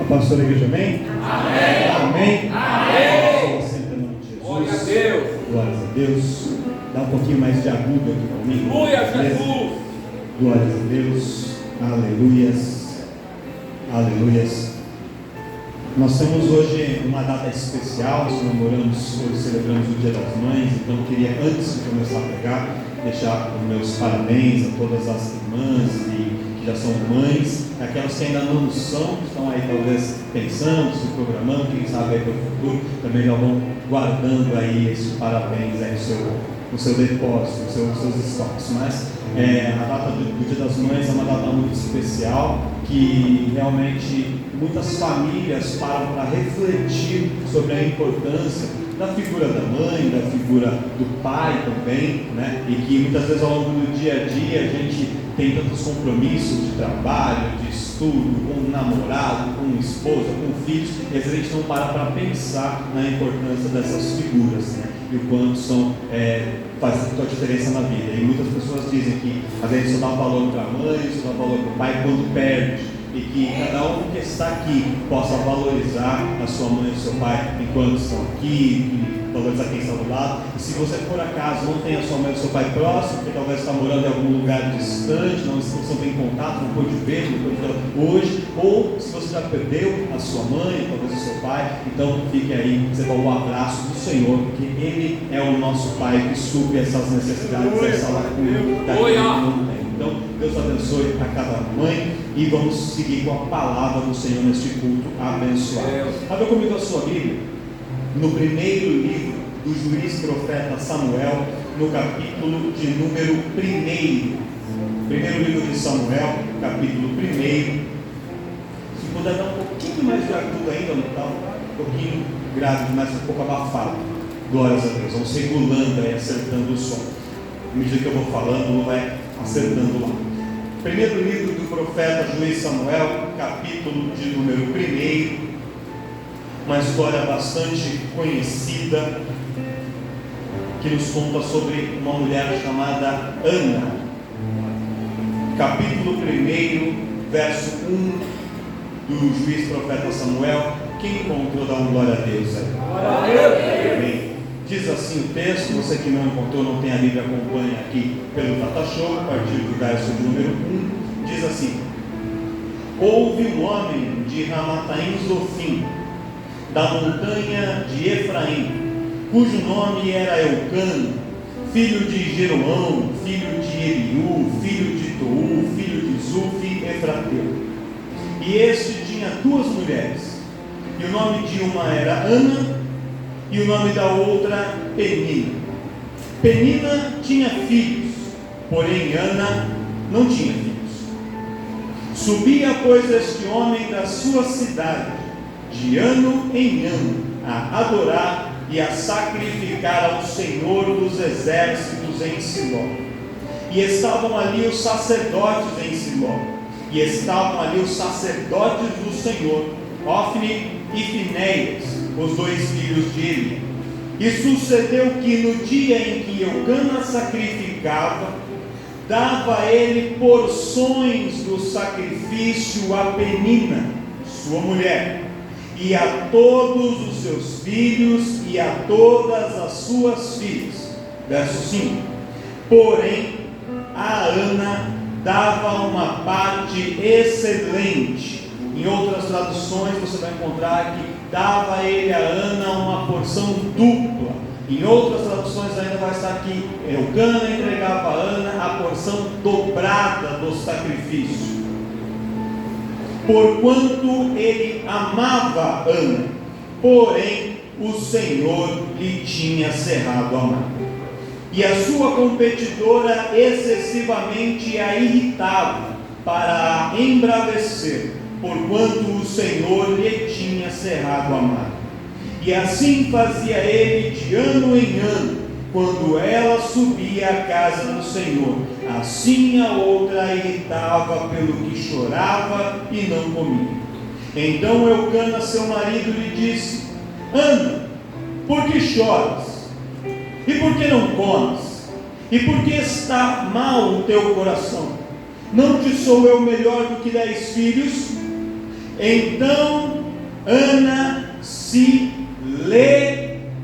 paz da igreja, amém? Amém. Amém. Amém. Sempre em nome de Jesus. Glória a Deus. Glórias a Deus. Dá um pouquinho mais de agudo aqui comigo. Glória a Jesus. Glórias a Deus. Aleluias. Aleluias. Nós temos hoje uma data especial. Nós comemoramos, hoje celebramos o Dia das Mães. Então eu queria, antes de começar a pregar, deixar os meus parabéns a todas as irmãs que já são mães, aquelas que ainda não são, que estão aí talvez pensando, se programando, quem sabe aí para o futuro, também já vão guardando aí esse parabéns aí no seu depósito, nos seus estoques. Mas a data do Dia das Mães é uma data muito especial, que realmente muitas famílias param para refletir sobre a importância da figura da mãe, da figura do pai também, né? E que muitas vezes ao longo do dia a dia a gente tem tantos compromissos de trabalho, de estudo, com o namorado, com a esposa, com filhos, e às vezes a gente não para pensar na importância dessas figuras, né? E o quanto faz toda a diferença na vida. E muitas pessoas dizem que às vezes só dá valor para a mãe, só dá valor para o pai quando perde. E que cada um que está aqui possa valorizar a sua mãe e o seu pai enquanto estão aqui, valorizar quem está do lado. E se você por acaso não tem a sua mãe e o seu pai próximo, porque talvez está morando em algum lugar distante, não tem contato, não pôde ver, não pôde ver hoje, ou se você já perdeu a sua mãe, talvez o seu pai, então fique aí, você dá um abraço do Senhor, porque Ele é o nosso Pai que supre essas necessidades, essa lacuna daquele que não tem. Então, Deus abençoe a cada mãe e vamos seguir com a palavra do Senhor neste culto abençoado. Abra comigo a sua Bíblia, no primeiro livro do juiz profeta Samuel, no capítulo de número 1. Primeiro livro de Samuel, capítulo 1. Se puder dar um pouquinho mais de agudo ainda, não está? Um pouquinho grave demais, um pouco abafado. Glórias a Deus, vamos regulando aí, acertando o som. À medida que eu vou falando, vai acertando lá. Primeiro livro do profeta juiz Samuel, capítulo de número 1, uma história bastante conhecida, que nos conta sobre uma mulher chamada Ana. Capítulo 1, verso 1 do juiz profeta Samuel. Quem encontrou, dá uma glória a Deus aí. Glória a Deus. Amém. Diz assim o texto, você que não encontrou, não tem a Bíblia, acompanha aqui pelo Tata Show, a partir do verso número 1, diz assim: houve um homem de Ramataim Zofim, da montanha de Efraim, cujo nome era Eucana, filho de Jeroão, filho de Eliú, filho de Tou, filho de Zufi, Efrateu. E este tinha duas mulheres, e o nome de uma era Ana, e o nome da outra Penina. Penina tinha filhos, porém Ana não tinha filhos. Subia, pois, este homem da sua cidade, de ano em ano, a adorar e a sacrificar ao Senhor dos exércitos em Siló. E estavam ali os sacerdotes em Siló, e estavam ali os sacerdotes do Senhor, Ofni e Finéias, os dois filhos de Eli. E sucedeu que no dia em que Eucana sacrificava, dava a ele porções do sacrifício a Penina, sua mulher, e a todos os seus filhos e a todas as suas filhas. Verso 5. Porém, a Ana dava uma parte excelente. Em outras traduções você vai encontrar que dava a ele, a Ana, uma porção dupla. Em outras traduções ainda vai estar que Eucana entregava a Ana a porção dobrada do sacrifício, porquanto ele amava Ana, porém o Senhor lhe tinha cerrado a mão, e a sua competidora excessivamente a irritava para a embravecer, porquanto o Senhor lhe tinha cerrado a mão. E assim fazia ele de ano em ano, quando ela subia à casa do Senhor. Assim a outra a irritava pelo que chorava e não comia. Então Eucana, seu marido, lhe disse: Ana, por que choras? E por que não comes? E por que está mal o teu coração? Não te sou eu melhor do que 10 filhos? Então Ana se levantou.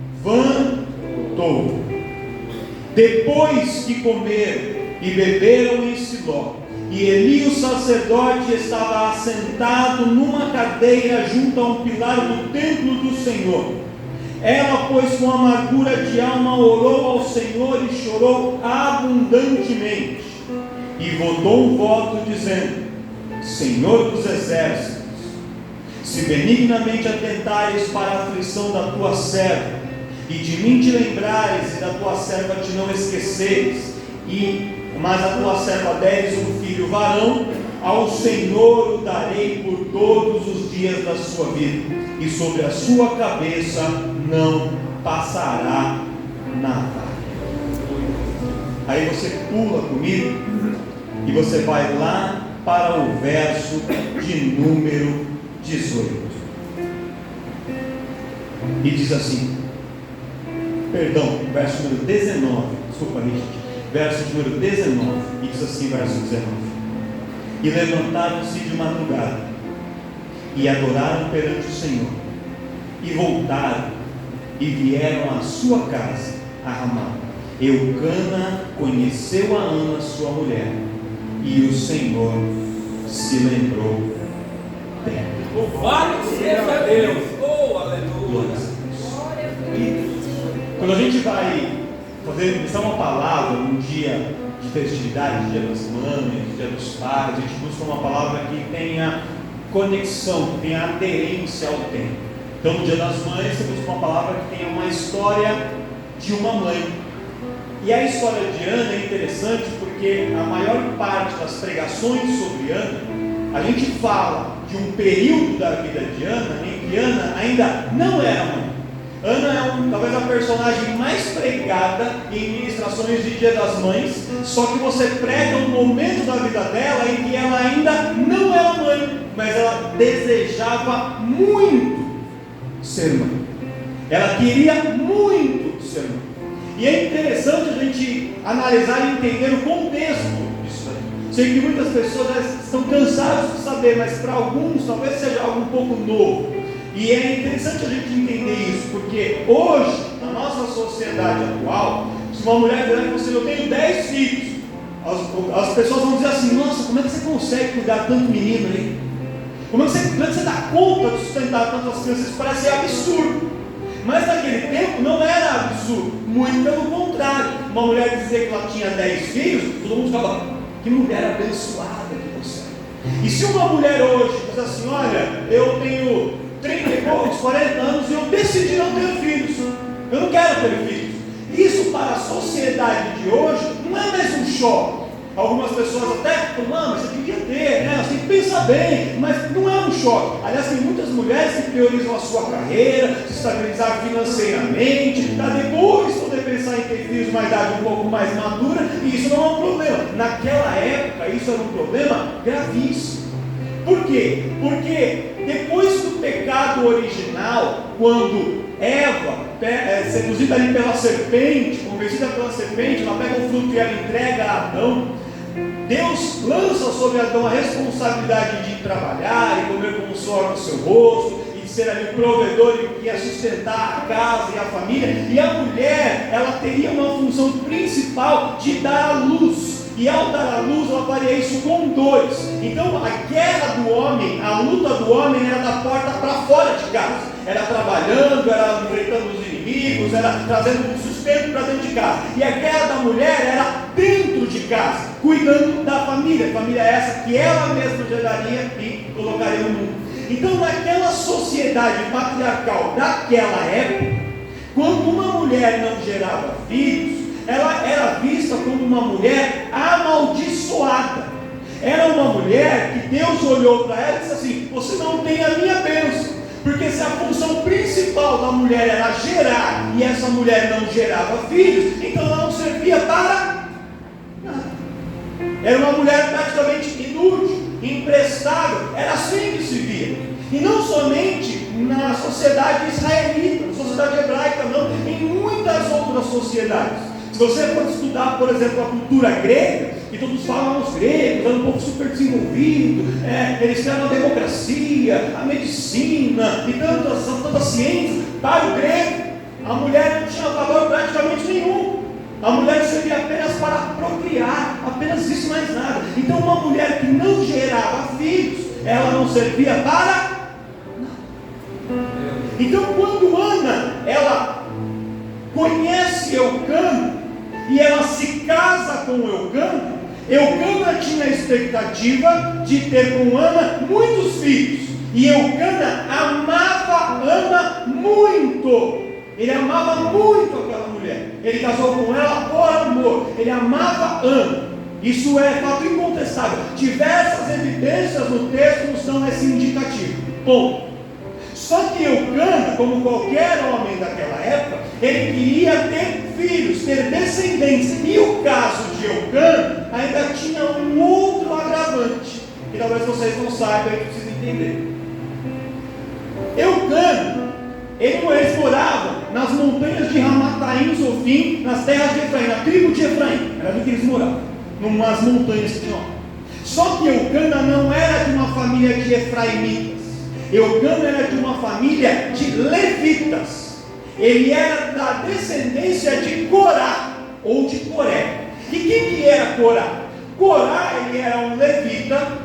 Depois que comeram e beberam em Siló, e Eli, o sacerdote, estava assentado numa cadeira junto a um pilar do templo do Senhor. Ela, pois, com amargura de alma, orou ao Senhor e chorou abundantemente. E votou um voto, dizendo: Senhor dos exércitos, se benignamente atentares para a aflição da tua serva, e de mim te lembrares, e da tua serva te não esqueceres, mas a tua serva deres um filho varão, ao Senhor o darei por todos os dias da sua vida, e sobre a sua cabeça não passará nada. Aí você pula comigo e você vai lá para o verso de número 18 e diz assim, perdão, verso número 19, desculpa aí, verso número 19, e diz assim, verso 19: e levantaram-se de madrugada e adoraram perante o Senhor, e voltaram e vieram à sua casa a Ramá. Eucana conheceu a Ana, sua mulher, e o Senhor se lembrou dela. Louvado seja Deus! Oh, aleluia! Quando a gente vai ministrar uma palavra num dia de festividade, dia das mães, dia dos pais, a gente busca uma palavra que tenha conexão, que tenha aderência ao tempo. Então, no dia das mães, você busca uma palavra que tenha uma história de uma mãe. E a história de Ana é interessante porque a maior parte das pregações sobre Ana, a gente fala de um período da vida de Ana em que Ana ainda não era mãe. Ana é talvez a personagem mais pregada em ministrações de Dia das Mães, só que você prega um momento da vida dela em que ela ainda não era mãe, mas ela desejava muito ser mãe. Ela queria muito ser mãe. E é interessante a gente analisar e entender o contexto disso aí. Sei que muitas pessoas estão cansadas de saber, mas para alguns talvez seja algo um pouco novo. E é interessante a gente entender isso, porque hoje, na nossa sociedade atual, se uma mulher virar e falar assim, eu tenho 10 filhos, as pessoas vão dizer assim, nossa, como é que você consegue cuidar tanto menino aí? Como é que você dá conta de sustentar tantas crianças? Isso parece absurdo. Mas naquele tempo não era absurdo, muito pelo contrário. Uma mulher dizer que ela tinha 10 filhos, todo mundo ficava, que mulher abençoada que você é. E se uma mulher hoje diz assim, olha, eu tenho 30 e poucos, 40 anos e eu decidi não ter filhos, eu não quero ter filhos. Isso para a sociedade de hoje não é mais um choque. Algumas pessoas até falam, não, mas você devia ter, né? Você tem que pensar bem, mas não é um choque. Aliás, tem muitas mulheres que priorizam a sua carreira, se estabilizar financeiramente, para depois poder pensar em ter filhos uma idade um pouco mais madura, e isso não é um problema. Naquela época, isso era um problema gravíssimo. Por quê? Porque depois do pecado original, quando Eva, seduzida ali pela serpente, convencida pela serpente, ela pega um fruto e ela entrega a Adão. Deus lança sobre Adão a responsabilidade de trabalhar e comer com o suor no seu rosto, e de ser ali o provedor e que ia sustentar a casa e a família. E a mulher, ela teria uma função principal de dar à luz. E ao dar à luz, ela faria isso com dores. Então a guerra do homem, a luta do homem era da porta para fora de casa. Era trabalhando, era enfrentando os inimigos, era trazendo um sustento para dentro de casa. E a guerra da mulher era dentro de casa, cuidando da família. Família essa que ela mesma geraria e colocaria no mundo. Então naquela sociedade patriarcal daquela época, quando uma mulher não gerava filhos, ela era vista como uma mulher amaldiçoada. Era uma mulher que Deus olhou para ela e disse assim, você não tem a minha bênção. Porque se a função principal da mulher era gerar, e essa mulher não gerava filhos, então ela não servia para nada. Era uma mulher praticamente inútil, imprestável. Era assim que se via. E não somente na sociedade israelita, na sociedade hebraica, não, em muitas outras sociedades. Se você for estudar, por exemplo, a cultura grega, que todos falam os gregos, era um povo super desenvolvido, eles criaram a democracia, a medicina e tantas ciências. Para o grego, a mulher não tinha valor praticamente nenhum. A mulher servia apenas para procriar, apenas isso, mais nada. Então uma mulher que não gerava filhos, ela não servia para nada. Então quando Ana, ela conhece Eucana e ela se casa com Eucana, Eucana tinha a expectativa de ter com Ana muitos filhos, e Eucana amava Ana muito. Ele amava muito aquela mulher. Ele casou com ela por amor. Ele amava Ana. Isso é fato incontestável. Diversas evidências no texto nos dão esse indicativo. Bom, só que Eucana, como qualquer homem daquela época, ele queria ter filhos, ter descendentes. E o caso de Eucana ainda tinha um outro agravante, que talvez vocês não saibam e precisam entender. Eucana, eles moravam nas montanhas de Ramataim, Zofim, nas terras de Efraim, na tribo de Efraim, era ali que eles moravam, numas montanhas que tinham. Só que Eucana não era de uma família de efraimitas, Eucana era de uma família de levitas. Ele era da descendência de Corá, ou de Coré. E quem que era Corá? Corá, ele era um levita,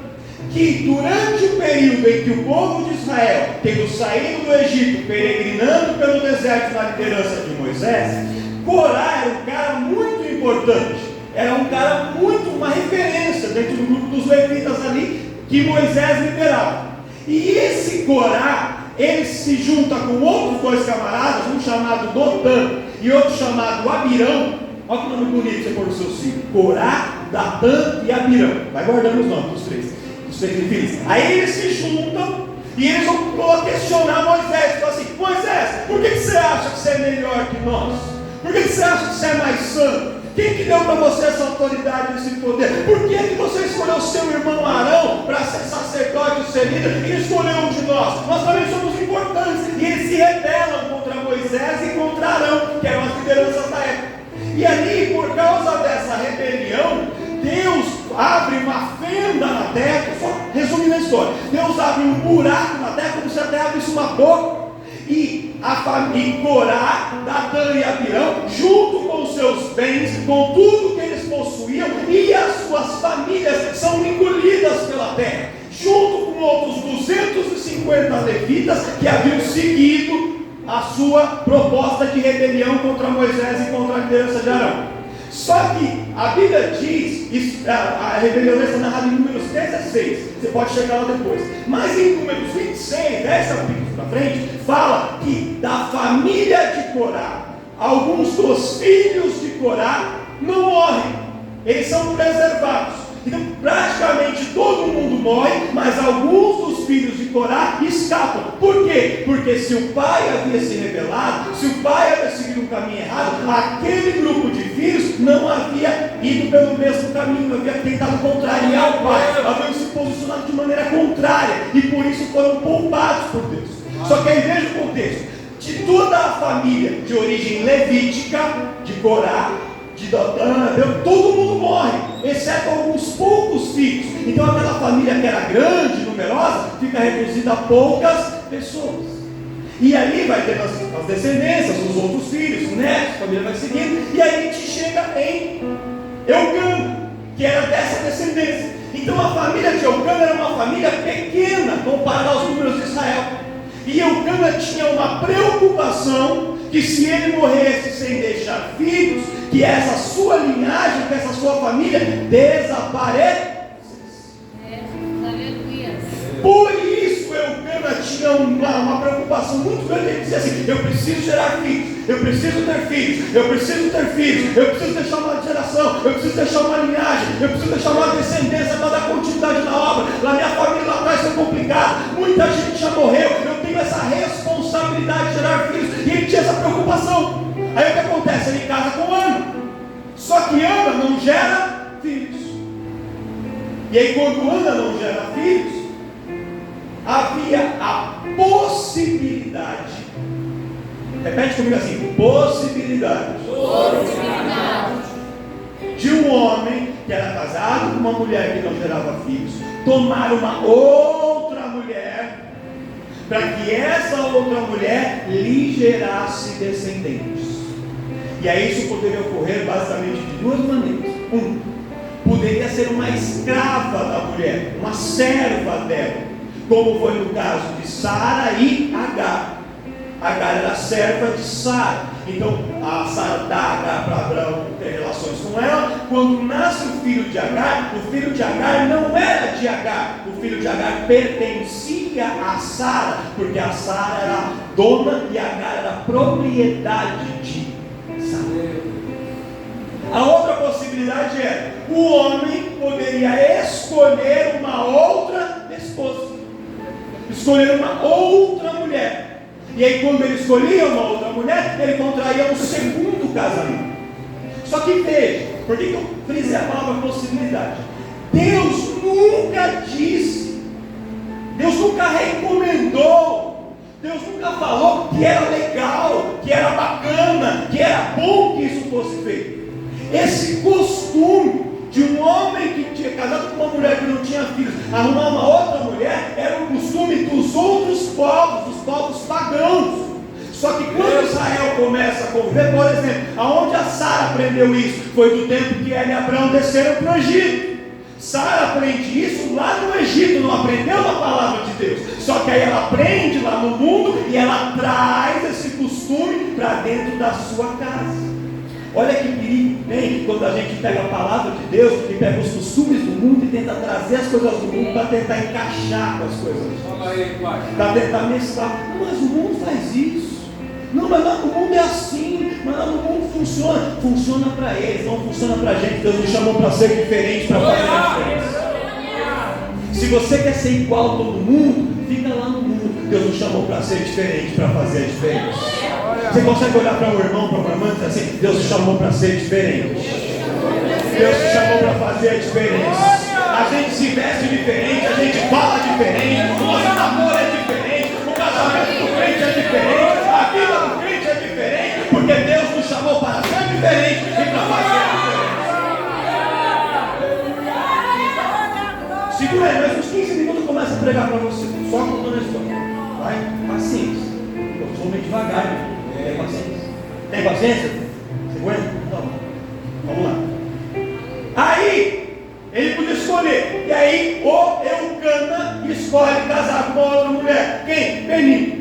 que durante o período em que o povo de Israel, tendo saído do Egito, peregrinando pelo deserto na liderança de Moisés, Corá era um cara muito importante, era um cara muito, uma referência dentro do grupo dos levitas ali, que Moisés liderava. E esse Corá, ele se junta com outros dois camaradas, um chamado Dotã e outro chamado Abirão. Olha que nome bonito você pôr no seu filho: Corá, Datã e Abirão. Vai guardando os nomes dos três. Aí eles se juntam e eles vão questionar Moisés. Falam assim: Moisés, por que você acha que você é melhor que nós? Por que você acha que você é mais santo? Quem que deu para você essa autoridade, esse poder? Por que você escolheu seu irmão Arão para ser sacerdote e ser líder e escolheu um de nós? Nós também somos importantes. E eles se rebelam contra Moisés e contra Arão, que eram as lideranças da época. E ali, por causa dessa rebelião, Deus abre uma fenda na terra. Só resumindo a história, Deus abre um buraco na terra, como se a terra abrisse uma boca, e a família Corá, Datã e Abirão, junto com seus bens, com tudo que eles possuíam, e as suas famílias são engolidas pela terra, junto com outros 250 levitas que haviam seguido a sua proposta de rebelião contra Moisés e contra a liderança de Arão. Só que a Bíblia diz, a rebelião está narrada em Números 16, você pode chegar lá depois, mas em Números 26, 10 capítulos para frente, fala que da família de Corá, alguns dos filhos de Corá não morrem, eles são preservados. Então praticamente todo mundo morre, mas alguns dos filhos de Corá escapam. Por quê? Porque se o pai havia se rebelado, se o pai havia seguido um caminho errado, aquele grupo de filhos não havia ido pelo mesmo caminho, havia tentado contrariar o pai, haviam se posicionado de maneira contrária, e por isso foram poupados por Deus. Só que aí veja o contexto: de toda a família de origem levítica, de Corá, de Dotã, todo mundo morre, exceto alguns poucos filhos. Então aquela família que era grande, numerosa, fica reduzida a poucas pessoas. E ali vai ter as descendências, os outros filhos, os netos, a família vai seguindo, e aí a gente chega em Eucana, que era dessa descendência. Então a família de Eucana era uma família pequena comparada aos números de Israel. E Eucana tinha uma preocupação que se ele morresse sem deixar filhos, que essa sua linhagem, que essa sua família desaparecesse. Por isso Eucana tinha uma preocupação muito grande. Ele dizia assim: eu preciso gerar filhos, eu preciso ter filhos, eu preciso ter filhos, eu preciso deixar uma geração, eu preciso deixar uma linhagem, eu preciso deixar uma descendência para dar continuidade na obra. Na minha família lá atrás foi complicado, muita gente já morreu, eu tenho essa responsabilidade de gerar filhos. E ele tinha essa preocupação. Aí o que acontece? Ele casa com Ana, só que Ana não gera filhos. E aí quando Ana não gera filhos, havia a possibilidade, repete comigo assim, possibilidade de um mesmo homem que era casado com uma mulher que não gerava filhos, tomar uma outra mulher, para que essa outra mulher lhe gerasse descendentes. E aí isso poderia ocorrer basicamente de duas maneiras. Poderia ser uma escrava da mulher, uma serva dela, como foi no caso de Sara e Agar. Agar era serva de Sara. Então a Sara dá Agar para Abraão ter relações com ela. Quando nasce o filho de Agar não era de Agar. O filho de Agar pertencia a Sara, porque a Sara era dona e Agar era propriedade de Sara. A outra possibilidade é: o homem poderia escolher uma outra esposa, escolher uma outra mulher. E aí, quando ele escolhia uma outra mulher, ele contraía um segundo casamento. Só que veja, por que eu frisei a palavra possibilidade? Deus nunca disse, Deus nunca recomendou, Deus nunca falou que era legal, que era bacana, que era bom que isso fosse feito. Esse costume de um homem que tinha casado com uma mulher que não tinha filhos, arrumar uma outra mulher, era um costume dos outros povos, dos povos pagãos. Só que quando Israel começa a conviver, por exemplo, aonde a Sara aprendeu isso? Foi do tempo que ela e Abraão desceram para o Egito. Sara aprende isso lá no Egito, não aprendeu na palavra de Deus. Só que aí ela aprende lá no mundo e ela traz esse costume para dentro da sua casa. Olha que perigo vem quando a gente pega a palavra de Deus e pega os costumes do mundo e tenta trazer as coisas do mundo para tentar encaixar com as coisas, para tentar mesclar. Não, mas o mundo faz isso. Não, mas lá no mundo é assim. Mas lá no mundo funciona para eles, não funciona para a gente. Deus nos chamou para ser diferente, para fazer a diferença. Se você quer ser igual a todo mundo, fica lá no mundo. Deus nos chamou para ser diferente, para fazer a diferença. Você consegue olhar para um irmão, para uma irmã e dizer assim: Deus te chamou para ser diferente. Deus te chamou para fazer a diferença. A gente se veste diferente, a gente fala diferente, o nosso namoro é diferente, o casamento do crente é diferente, a vida do crente é diferente, porque Deus nos chamou para ser diferente e para fazer a diferença. Segura aí, mais uns 15 minutos eu começo a pregar para você, só contando a história. Vai, paciência. Eu sou meio devagar, né? Tem paciência? Tem paciência? Você aguenta? Então, vamos lá. Aí, ele podia escolher. E aí, o Eucana escolhe casar com uma outra mulher. Quem? Penina.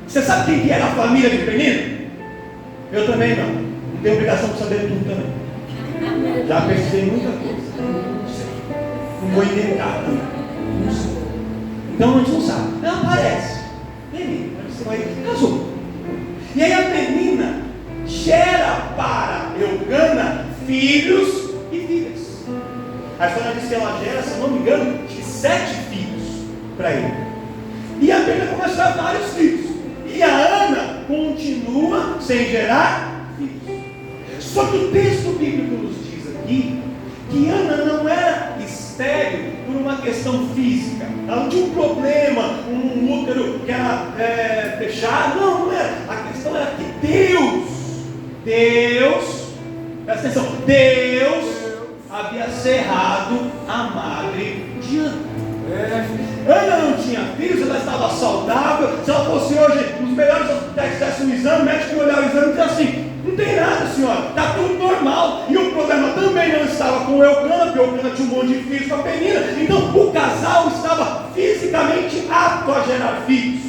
Você sabe quem que era a família de Penina? Eu também não. Não tenho obrigação de saber tudo também. Já pesquisei muita coisa. Não sei. Não vou inventar tudo. Não sei. Então a gente não sabe. Não aparece. Penina. Você vai casou. E aí a Penina gera para Eucana filhos e filhas. A história diz que ela gera, se eu não me engano, de 7 filhos para ele. E a Penina começa a dar vários filhos. E a Ana continua sem gerar filhos. Só que o texto bíblico nos diz aqui que Ana não era estéril por uma questão física. Ela não tinha um problema, um útero que era fechado. Não era. A questão era que Deus, presta atenção, Deus havia cerrado a madre de Ana. Ana não tinha filhos, ela estava saudável. Se ela fosse hoje nos melhores hospitais que fizesse um exame, o médico ia olhar o exame e dizer assim: não tem nada, senhora, está tudo normal. E o problema também não estava com o Eucana, porque o Eucana tinha um monte de filhos com a Penina. Então o casal estava fisicamente apto a gerar filhos.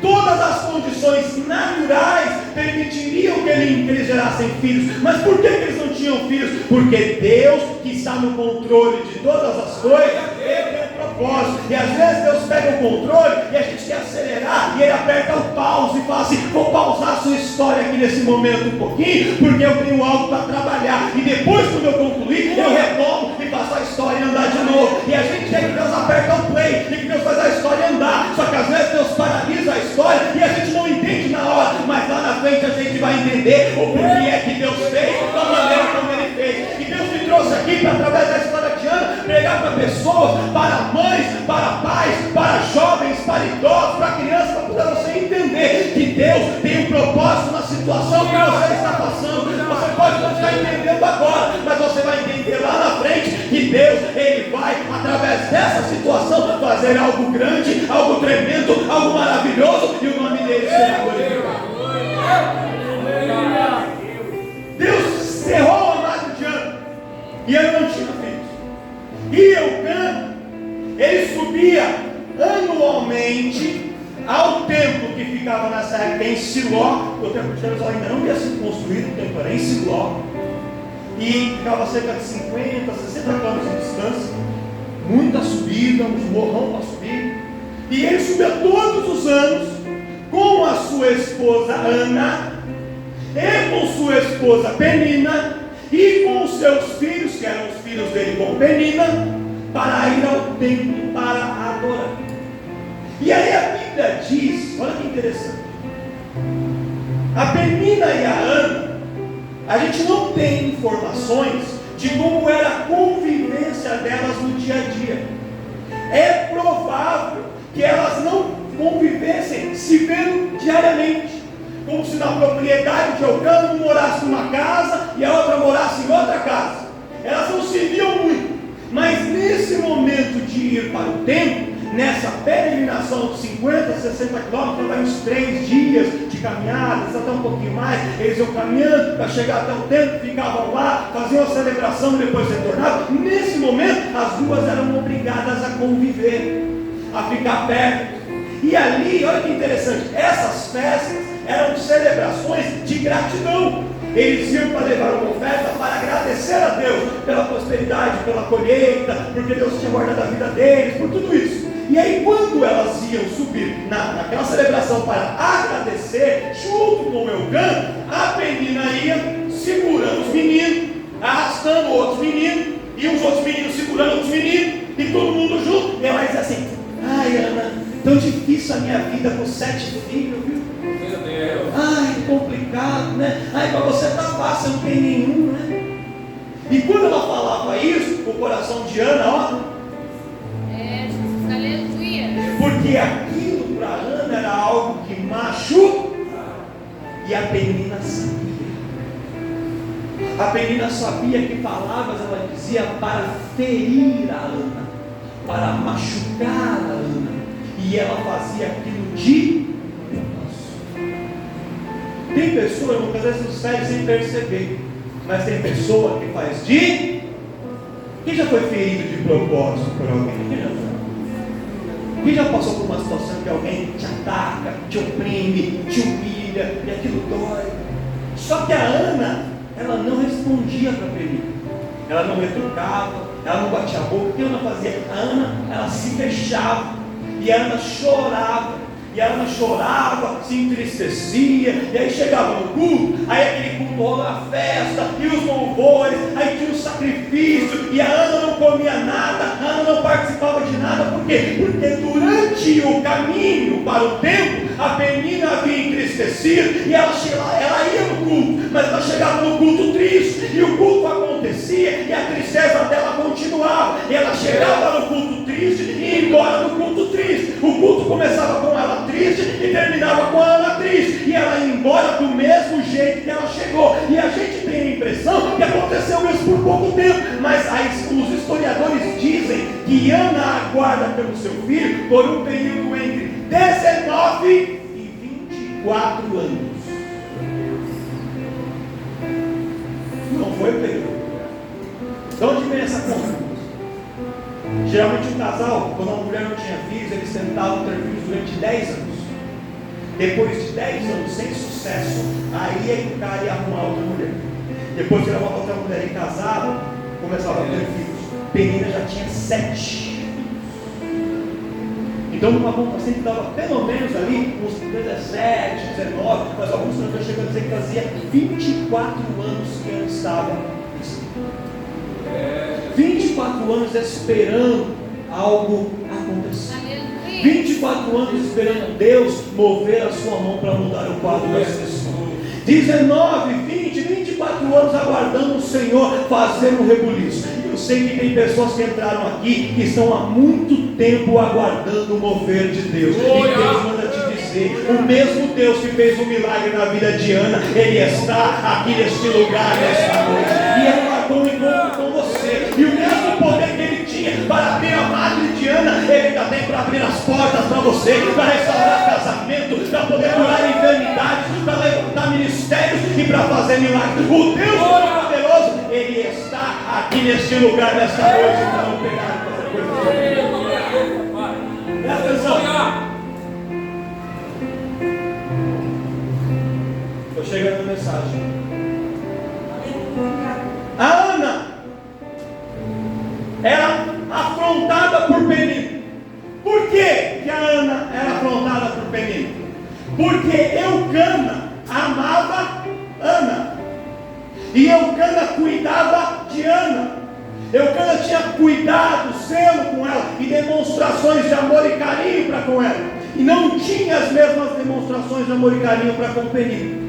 Todas as condições naturais permitiriam que eles gerassem filhos. Mas por que eles não tinham filhos? Porque Deus, que está no controle de todas as coisas, Ele tem um propósito. E às vezes Deus pega o controle e a gente quer acelerar, e Ele aperta o pause e fala assim: vou pausar a sua história aqui nesse momento um pouquinho, porque eu tenho algo para trabalhar. E depois, quando eu concluir, eu retomo e faço a história andar de novo. E a gente quer que Deus aperta o play e que Deus faz a história andar. Só que às vezes Deus paralisa a história e a gente não entende na hora, mas lá na frente a gente vai entender o porquê é que Deus fez da maneira como Ele fez. E Deus me trouxe aqui para, através da história de Ana, pregar para pessoas, para mães, para pais, para jovens, para idosos, para crianças, para poder você entender que Deus tem um propósito na situação que você está passando. Você pode não estar entendendo agora, mas você vai entender vai, através dessa situação, fazer algo grande, algo tremendo, algo maravilhoso, e o nome dele será glorificado. Deus cerrou o amado de Ana, e ele não tinha filhos. E Eucana, ele subia anualmente ao templo que ficava nessa época em Siló. O templo de Jerusalém ainda não havia sido construído, o templo era em Siló, e ficava cerca de 50, 60 quilômetros de distância, muita subida, uns morrão para subir. E ele subia todos os anos com a sua esposa Ana, e com sua esposa Penina, e com os seus filhos, que eram os filhos dele com Penina, para ir ao templo para adorar. E aí a Bíblia diz, olha que interessante, a Penina e a Ana, a gente não tem informações de como era a convivência delas no dia a dia. É provável que elas não convivessem se vendo diariamente, como se na propriedade de Eucana um morasse numa casa e a outra morasse em outra casa. Elas não se viam muito, mas nesse momento de ir para o templo, nessa peregrinação de 50, 60 quilômetros, vai uns 3 dias de caminhada, até um pouquinho mais, eles iam caminhando para chegar até o templo, ficavam lá, faziam a celebração e depois retornavam. Nesse momento, as duas eram obrigadas a conviver, a ficar perto. E ali, olha que interessante, essas festas eram celebrações de gratidão. Eles iam para levar uma oferta para agradecer a Deus pela prosperidade, pela colheita, porque Deus tinha guardado a vida deles, por tudo isso. E aí quando elas iam subir naquela celebração para agradecer, junto com o Eucana, a Penina ia segurando os meninos, arrastando outros meninos, e os outros meninos segurando outros meninos, e todo mundo junto. E ela dizia assim: ai, Ana, tão difícil a minha vida com 7 filhos, viu? Meu Deus. Ai, complicado, né? Ai, para você tá fácil, não tem nenhum, né? E quando ela falava isso, o coração de Ana, ó, aleluia. porque aquilo para Ana era algo que machucava, e a Penina sabia. A Penina sabia que palavras ela dizia para ferir a Ana, para machucar a Ana, e ela fazia aquilo de propósito. Tem pessoa, irmão, que às vezes nos fere sem perceber, mas tem pessoa que faz de... Quem já foi ferido de propósito por alguém? Quem já foi? Quem já passou por uma situação que alguém te ataca, te oprime, te humilha, e aquilo dói? Só que a Ana, ela não respondia para Penina, ela não retrucava, ela não batia a boca. O que a Ana fazia? A Ana, ela se fechava, e a Ana chorava, e a Ana chorava, se entristecia, e aí chegava no culto, aí aquele culto rola a festa, e os louvores, aí tinha o sacrifício, e a Ana não comia nada, a Ana não participava de nada. Por quê? Porque durante o caminho para o templo, a Penina havia entristecido, e ela ia no culto, mas ela chegava no culto triste, e o culto acontecia, e a tristeza dela continuava, e ela chegava no culto triste, e ia embora do culto triste. O culto começava com ela triste, e terminava com ela triste, e ela ia embora do mesmo jeito que ela chegou. E a gente tem a impressão que aconteceu isso por pouco tempo, mas os historiadores dizem que Ana aguarda pelo seu filho por um período entre 19 e 24 anos. Não foi o período. De onde vem essa conta? Geralmente um casal, quando a mulher não tinha filhos, eles tentavam ter filhos durante 10 anos. Depois de 10 anos sem sucesso, aí é que o cara ia arrumar outra mulher. Depois que era uma outra mulher e casava, começava a ter filhos. Penina já tinha 7. Então numa pontuação que dava pelo menos ali uns 17, 19, mas alguns estão chegando a dizer que fazia 24 anos que ela estava em 24 anos esperando algo acontecer. 24 anos esperando Deus mover a sua mão para mudar o quadro das pessoas. 19, 20, 24 anos aguardando o Senhor fazer um rebuliço. Eu sei que tem pessoas que entraram aqui que estão há muito tempo aguardando o mover de Deus. E Deus manda te dizer: o mesmo Deus que fez um milagre na vida de Ana, Ele está aqui neste lugar nesta noite. E é uma marcou um encontro com você. E o mesmo poder que ele tinha para abrir a madre de Ana, ele ainda tem para abrir as portas para você, para restaurar casamento, para poder curar enfermidades, para levantar ministérios e para fazer milagres. O Deus Todo-Poderoso, ele está aqui neste lugar nesta noite para não pegar qualquer coisa. Presta atenção. Estou chegando na mensagem. A Ana era afrontada por Penina. Por que a Ana era afrontada por Penina? Porque Eucana amava Ana, e Eucana cuidava de Ana. Eucana tinha cuidado, zelo com ela e demonstrações de amor e carinho para com ela, e não tinha as mesmas demonstrações de amor e carinho para com Penina.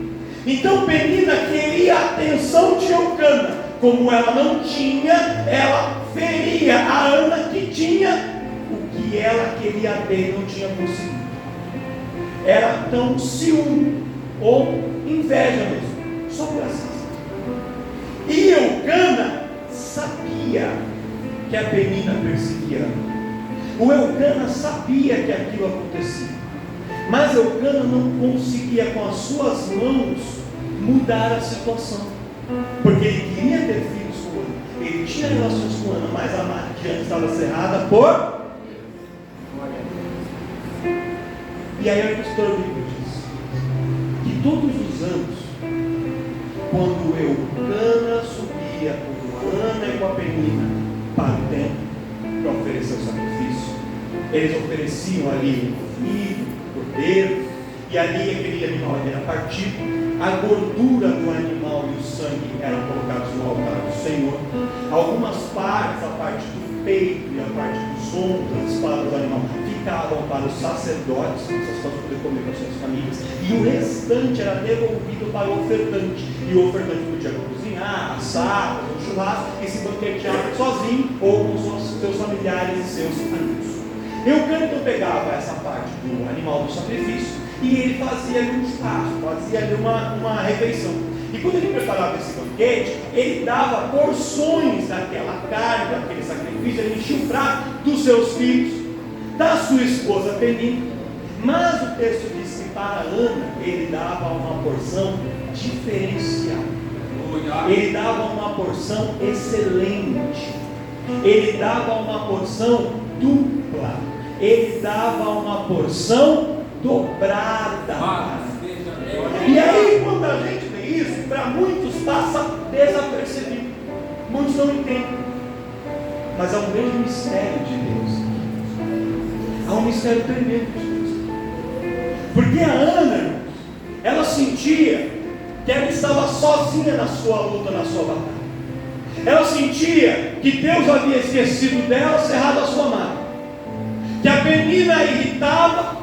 Então Penina queria a atenção de Eucana. Como ela não tinha, ela feria a Ana, que tinha o que ela queria ter e não tinha conseguido. Era tão ciúme ou inveja mesmo, só por assim. E Eucana sabia que a Penina perseguia Ana. O Eucana sabia que aquilo acontecia, mas Eucana não conseguia com as suas mãos mudar a situação, porque ele queria ter filhos com Ana, ele tinha relações com Ana, mas a madre estava cerrada por... E aí o pastor bíblico diz que todos os anos, quando Eucana subia com a Ana e com a Penina para o templo para oferecer o sacrifício, eles ofereciam ali um filho, um cordeiro, e ali aquele animal era partido, a gordura do animal e o sangue eram colocados no altar do Senhor. Algumas partes, a parte do peito e a parte dos ombros, as espadas do animal, ficavam para os sacerdotes, para essas pessoas poderem comer com as suas famílias, e o restante era devolvido para o ofertante. E o ofertante podia cozinhar, assar, fazer um churrasco e se banquetear sozinho ou com seus familiares e seus amigos. Eucana então pegava essa parte do animal do sacrifício e ele fazia ali um churrasco, fazia ali uma refeição. E quando ele preparava esse banquete, ele dava porções daquela carne, daquele sacrifício, ele enchia o prato dos seus filhos, da sua esposa Penina. Mas o texto diz que para Ana ele dava uma porção diferenciada. Ele dava uma porção excelente. Ele dava uma porção dupla. Ele dava uma porção dobrada. E aí, quando a gente vê isso, para muitos passa desapercebido. Muitos não entendem. Mas há um grande mistério de Deus. Há um mistério tremendo de Deus. Porque a Ana, ela sentia que ela estava sozinha na sua luta, na sua batalha. Ela sentia que Deus havia esquecido dela, cerrado a sua mão. Que a Penina a irritava,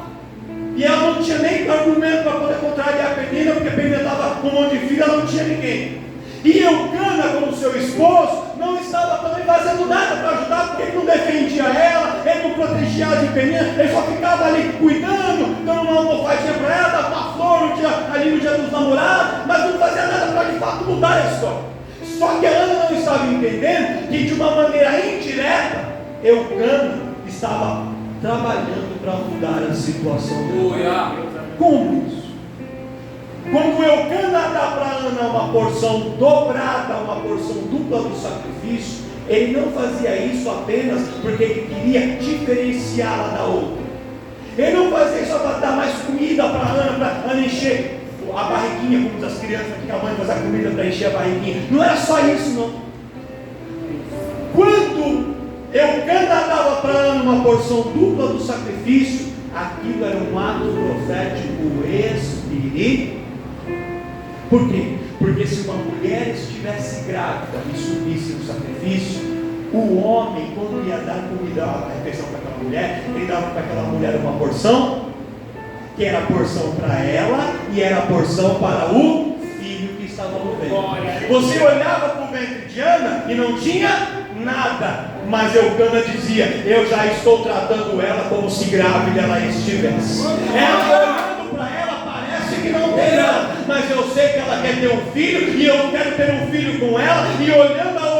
e ela não tinha nem argumento para poder contrariar a Penina, porque a Penina estava com um monte de filho, ela não tinha ninguém. E Eucana, como seu esposo, não estava também fazendo nada para ajudar, porque ele não defendia ela, ele não protegia ela de Penina, ele só ficava ali cuidando, dando uma almofadinha para ela, dava uma flor ali no dia dos namorados, mas não fazia nada para de fato mudar a história. Só que a Ana não estava entendendo que de uma maneira indireta, Eucana estava trabalhando para mudar a situação dela. Como isso? Quando Eucana dá para Ana uma porção dobrada, uma porção dupla do sacrifício, ele não fazia isso apenas porque ele queria diferenciá-la da outra. Ele não fazia isso para dar mais comida para Ana encher a barriguinha, como as crianças que a mãe faz a comida para encher a barriguinha. Não era só isso, não. Quando Eucana dava para Ana uma porção dupla do sacrifício, aquilo era um ato profético espiritual. Por quê? Porque se uma mulher estivesse grávida e subisse no sacrifício, o homem, quando ia dar comida, a refeição para aquela mulher, ele dava para aquela mulher uma porção, que era a porção para ela e era a porção para o filho que estava no ventre. Você olhava para o ventre de Ana e não tinha nada, mas Eucana dizia: eu já estou tratando ela como se grávida ela estivesse. Ela olhando para ela parece que não tem nada, mas eu sei que ela quer ter um filho e eu quero ter um filho com ela, e olhando a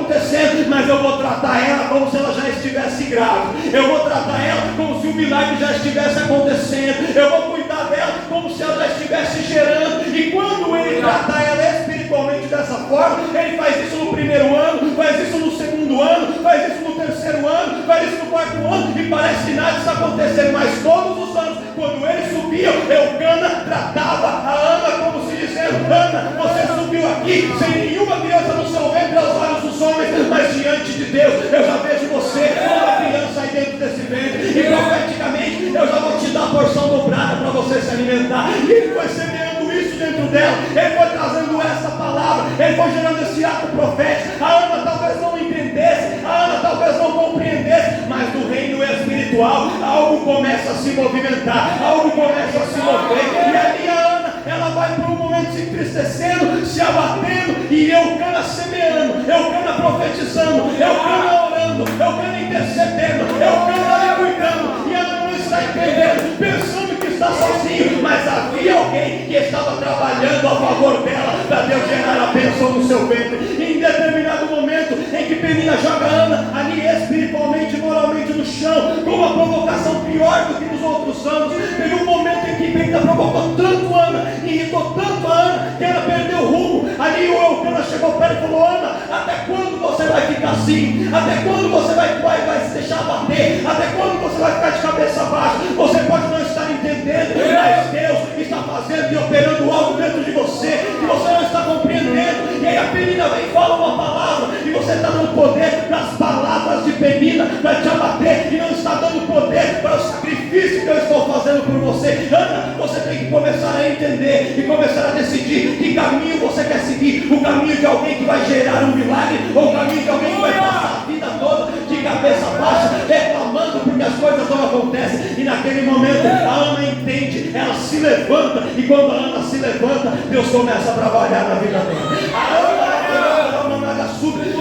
acontecendo, mas eu vou tratar ela como se ela já estivesse grávida. Eu vou tratar ela como se o milagre já estivesse acontecendo. Eu vou cuidar dela como se ela já estivesse gerando. E quando ele trata ela espiritualmente dessa forma, ele faz isso no primeiro ano, faz isso no segundo ano, faz isso no terceiro ano, faz isso no quarto ano, e parece que nada está acontecendo. Mas todos os anos, quando ele subia, Eucana tratava a Ana como se dizendo: Ana, você subiu aqui sem nenhuma criança no seu ventre aos olhos dos homens, mas diante de Deus eu já vejo você como uma criança aí dentro desse ventre, e profeticamente eu já vou te dar a porção dobrada para você se alimentar. E ele foi semeando isso dentro dela, ele foi trazendo essa palavra, ele foi gerando esse ato profético. A Ana talvez não entendesse, a Ana talvez não compreendesse, mas no reino espiritual algo começa a se movimentar, algo começa a se mover, e ali a Ana, ela vai por um momento se entristecendo, se abatendo, e Eucana semeando, Eucana profetizando, Eucana orando, Eucana intercedendo, Eucana cuidando, e ela não está entendendo, pensando que está sozinho, mas havia alguém que estava trabalhando a favor dela, para Deus gerar a bênção no seu ventre. E em determinado momento em que Penina joga Ana ali espiritualmente e moralmente no chão, com uma provocação pior do que nos outros anos, teve um momento em que Penina provocou tanto Ana, irritou tanto a Ana, que ela perdeu o rumo. Ali o Eucana chegou perto e falou: Ana, até quando você vai ficar assim? Até quando você vai se deixar bater? Até quando você vai ficar de cabeça baixa? Você pode não estar entendendo, mas Deus está fazendo e operando algo dentro de você que você não está compreendendo. E aí a Penina vem e fala uma palavra, e você está dando poder para as palavras de Penina para te abater, e não está dando poder para o sacrifício que eu estou fazendo por você. Ana, você tem que começar a entender e começar a decidir que caminho você quer seguir: o caminho de alguém que vai gerar um milagre, ou o caminho de alguém que vai passar a vida toda de cabeça baixa, reclamando porque as coisas não acontecem. E naquele momento a Ana entende, ela se levanta, e quando a Ana se levanta, Deus começa a trabalhar na vida dela. A Ana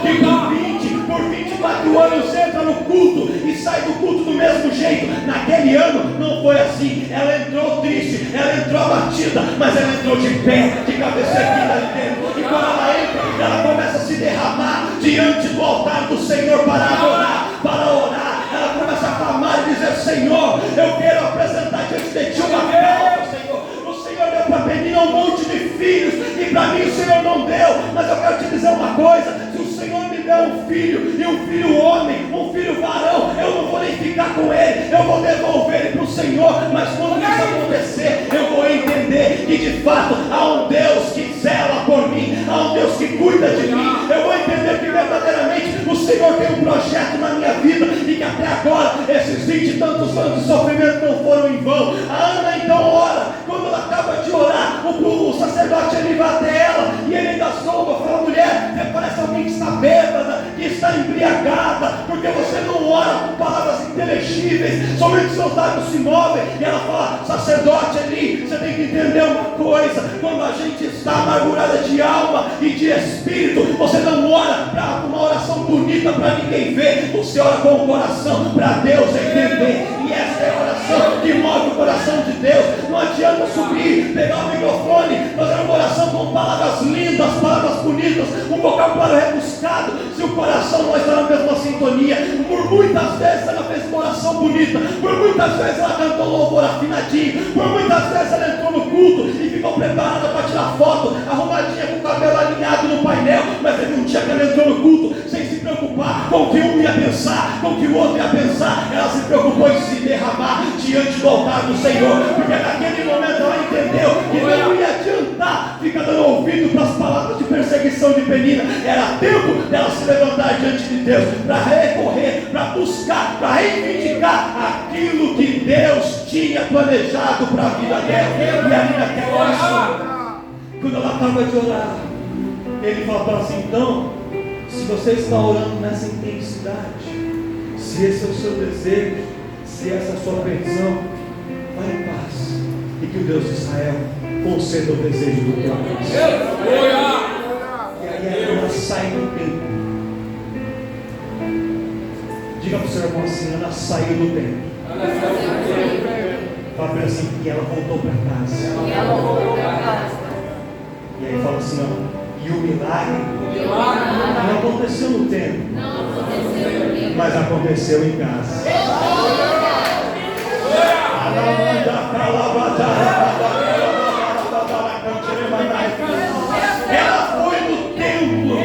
e por 24 anos entra no culto e sai do culto do mesmo jeito. Naquele ano não foi assim. Ela entrou triste, ela entrou abatida, mas ela entrou de pé, de cabeça erguida ali dentro. E quando ela entra, ela começa a se derramar diante do altar do Senhor para adorar, para orar. Ela começa a clamar e dizer: Senhor, eu quero apresentar diante de ti uma causa, Senhor. O Senhor deu para Penina um monte de filhos, e para mim o Senhor não deu. Mas eu quero te dizer uma coisa: se o Senhor me der um filho, e um filho homem, um filho varão, eu não vou nem ficar com ele, eu vou devolver ele para o Senhor. Mas quando isso acontecer, eu vou entender que de fato há um Deus que zela por mim, há um Deus que cuida de mim. Eu vou entender que verdadeiramente o Senhor tem um projeto na minha vida, e que até agora esses 20 e tantos anos de sofrimento não foram em vão. A Ana então ora. Quando ela acaba de orar, o sacerdote ele vai até ela, e ele ainda zomba, fala: mulher, você parece alguém que está bêbada, que está embriagada, porque você não ora com palavras inteligíveis, somente seus lábios se movem. E ela fala: sacerdote ali, você tem que entender uma coisa: quando a gente está amargurada de alma e de espírito, você não ora para uma oração bonita para ninguém ver, você ora com o coração para Deus entender. E essa é a oração que move o coração de Deus. Não adianta subir, pegar o microfone, fazer uma oração com palavras lindas, palavras bonitas, um vocabulário rebuscado, se o coração não está na mesma sintonia. Por muitas vezes ela fez uma oração bonita, por muitas vezes ela cantou louvor afinadinho, por muitas vezes ela entrou no culto e ficou preparada para tirar foto, arrumadinha com o cabelo alinhado no painel. Mas teve um dia que ela entrou no culto sem se preocupar com o que um ia pensar, com o que o outro ia pensar. Ela se preocupou em se derramar diante do altar do Senhor, porque naquele momento ela entendeu que não ia adiantar ficar dando ouvido para as palavras de perseguição de Penina. Era tempo dela se levantar diante de Deus, para recorrer, para buscar, para reivindicar aquilo que Deus tinha planejado para a vida dela. E ali naquela oração, quando ela acaba de orar, ele fala para ela assim: então, se você está orando nessa intensidade, se esse é o seu desejo, se essa é a sua petição, vai em paz, e que o Deus de Israel conceda o desejo do teu coração. E aí ela sai do templo. Diga para o seu irmão assim: Ana saiu do templo. Fala para ele assim: e ela voltou para casa. E aí fala assim: não, E o milagre não aconteceu no templo, mas aconteceu em casa. Ela foi no templo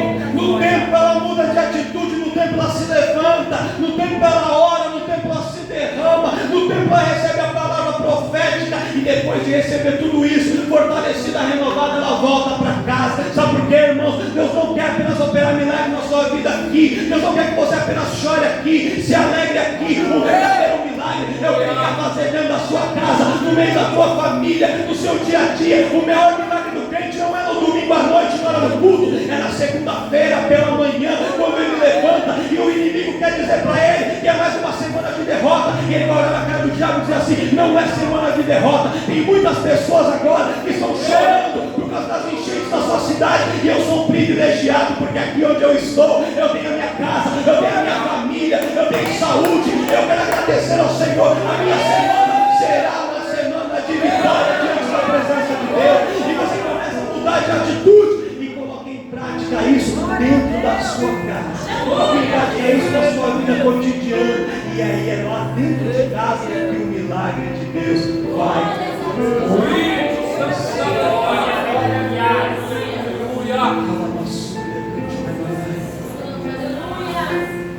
ela muda de atitude, no templo ela se levanta, no templo ela ora, no templo ela se derrama, no templo ela recebe a palavra profética, e depois de receber tudo isso, fortalecida, renovada, ela volta para casa. Sabe por quê, irmãos? Deus não quer apenas operar milagre na sua vida aqui, Deus não quer que você apenas chore aqui, se alegre aqui. O verdadeiro milagre é o que Ele quer fazer dentro da sua casa, no meio da sua família, no seu dia a dia. O maior milagre do crente não é no domingo à noite, na hora do culto, é na segunda-feira pela manhã, quando ele levanta e o inimigo quer dizer para ele que é mais uma semana de derrota, e ele vai olhar na cara do diabo e dizer assim: não é semana de derrota. Tem muitas pessoas agora que estão chorando por causa das enchentes da sua cidade, e eu sou um privilegiado, porque aqui onde eu estou, eu tenho a minha casa, eu tenho a minha família, eu tenho saúde. Eu quero agradecer ao Senhor. A minha semana será uma semana de vitória diante da presença de Deus, e você começa a mudar de atitude e coloque em prática isso dentro da sua casa, coloque em prática isso na sua vida cotidiana, e aí é lá dentro de casa que o milagre de Deus vai acontecer.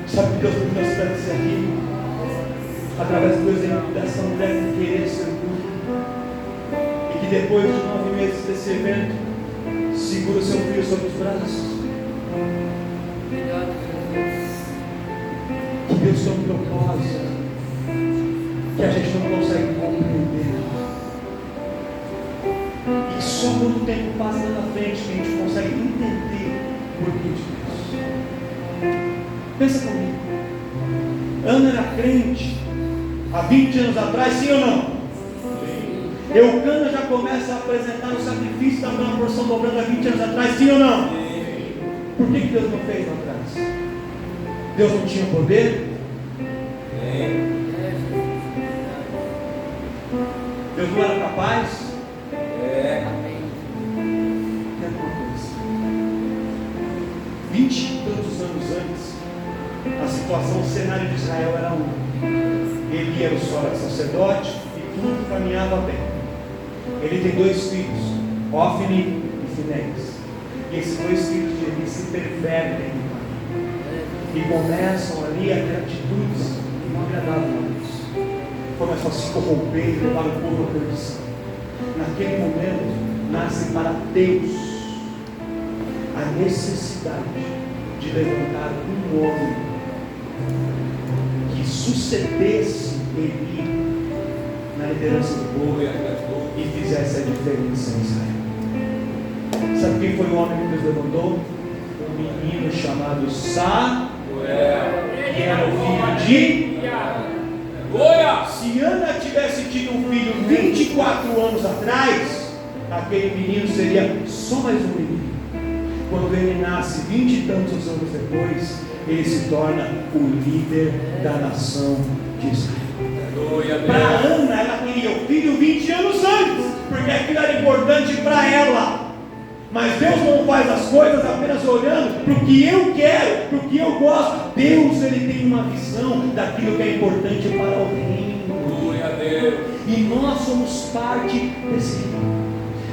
Sabe que Deus me mostrou isso aqui? Através do exemplo dessa mulher que queria ser cura, e que depois de 9 meses desse evento, segura seu filho sobre os braços. Que Deus tem um propósito que a gente não consegue compreender, e só quando o tempo passa na frente que a gente consegue entender o porquê de Deus. Pensa comigo. Ana era crente há 20 anos atrás, sim ou não? Eucana já começa a apresentar o sacrifício da mesma porção dobrando há 20 anos atrás, sim ou não? Por que Deus não fez lá atrás? Deus não tinha poder? Deus não era capaz? Tem alguma coisa. 20 e tantos anos antes, a situação, o cenário de Israel era Eli era o sumo sacerdote e tudo caminhava bem. Ele tem 2 filhos, Ofni e Finéias. E esses 2 filhos de Eli se pervertem no caminho e começam ali a ter atitudes que não agradavam a Deus. Começam a se corromper e levar o povo à perdição. Naquele momento, nasce para Deus a necessidade de levantar um homem que sucedesse Eli na liderança do povo e fizesse a diferença em Israel. Sabe quem foi o homem que Deus levantou? Um menino chamado Samuel, que era o filho de... Se Ana tivesse tido um filho 24 anos atrás, aquele menino seria só mais um menino. Quando ele nasce 20 e tantos anos depois, ele se torna o líder da nação de Israel. Para Ana, ela queria o filho 20 anos antes, porque aquilo era importante para ela. Mas Deus não faz as coisas apenas olhando para o que eu quero, para o que eu gosto. Deus, Ele tem uma visão daquilo que é importante para o reino. E nós somos parte desse reino.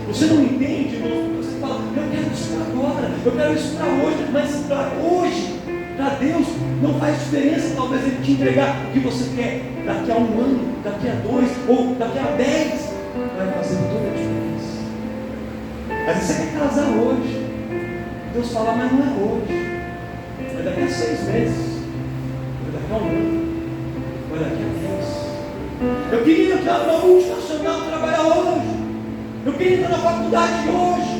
Você não entende, irmão? Você fala: eu quero isso para agora, eu quero isso para hoje. Mas para hoje, para Deus, não faz diferença talvez Ele te entregar o que você quer daqui a 1 ano, daqui a 2 ou daqui a 10. Vai fazer toda a diferença. Às vezes você quer casar hoje, Deus fala: mas não é hoje, é daqui a 6 meses, é daqui a 1 ano, é daqui a 10. Eu queria entrar numa multinacional, trabalhar hoje, eu queria entrar na faculdade hoje,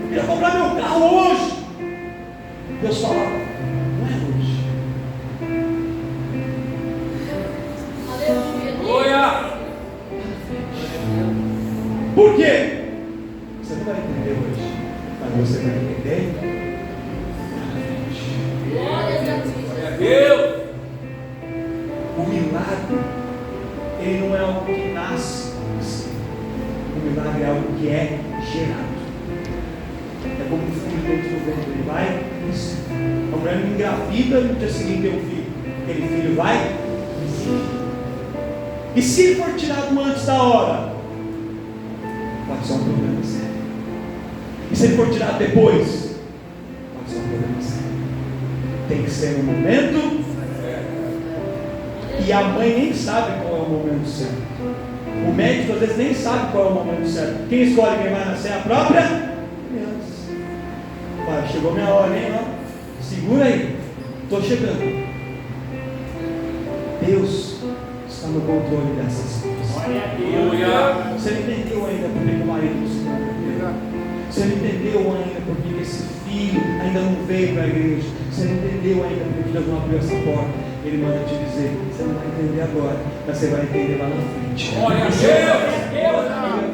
eu queria comprar meu carro hoje. Deus fala: não é hoje. Aleluia! Por quê? Você não vai entender hoje, mas você vai entender Glória a Deus! O milagre, ele não é algo que nasce, o milagre é algo que é gerado. É como dentro do ventre, ele vai crescer. A mulher não engravida e no dia seguinte tem um filho. Aquele filho vai crescer. E se ele for tirado antes da hora, pode ser um problema sério. E se ele for tirado depois, pode ser um problema sério. Tem que ser no momento. E a mãe nem sabe qual é o momento certo. O médico às vezes nem sabe qual é o momento certo. Quem escolhe quem vai nascer é a própria criança. Pai, chegou minha hora, hein? Ó. Segura aí, estou chegando. Deus está no controle dessas coisas. Você não entendeu ainda por que o marido não se converteu. Você não entendeu ainda por que esse filho ainda não veio para a igreja. Você não entendeu ainda por que Deus não abriu essa porta. Ele manda te dizer, você não vai entender agora, mas você vai entender lá na frente. Glória a Deus!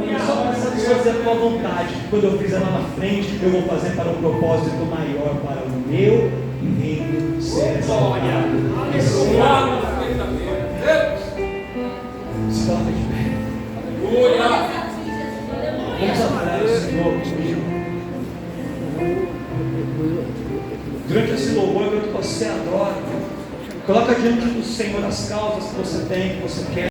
Eu só para satisfazer a tua vontade. Quando eu fizer lá na frente, eu vou fazer para um propósito maior, para o meu reino ser exaltado. Se coloca de pé. Vamos adorar o Senhor comigo. Durante esse louvor, eu quero que você adore. Coloca diante do Senhor as causas que você tem, que você quer.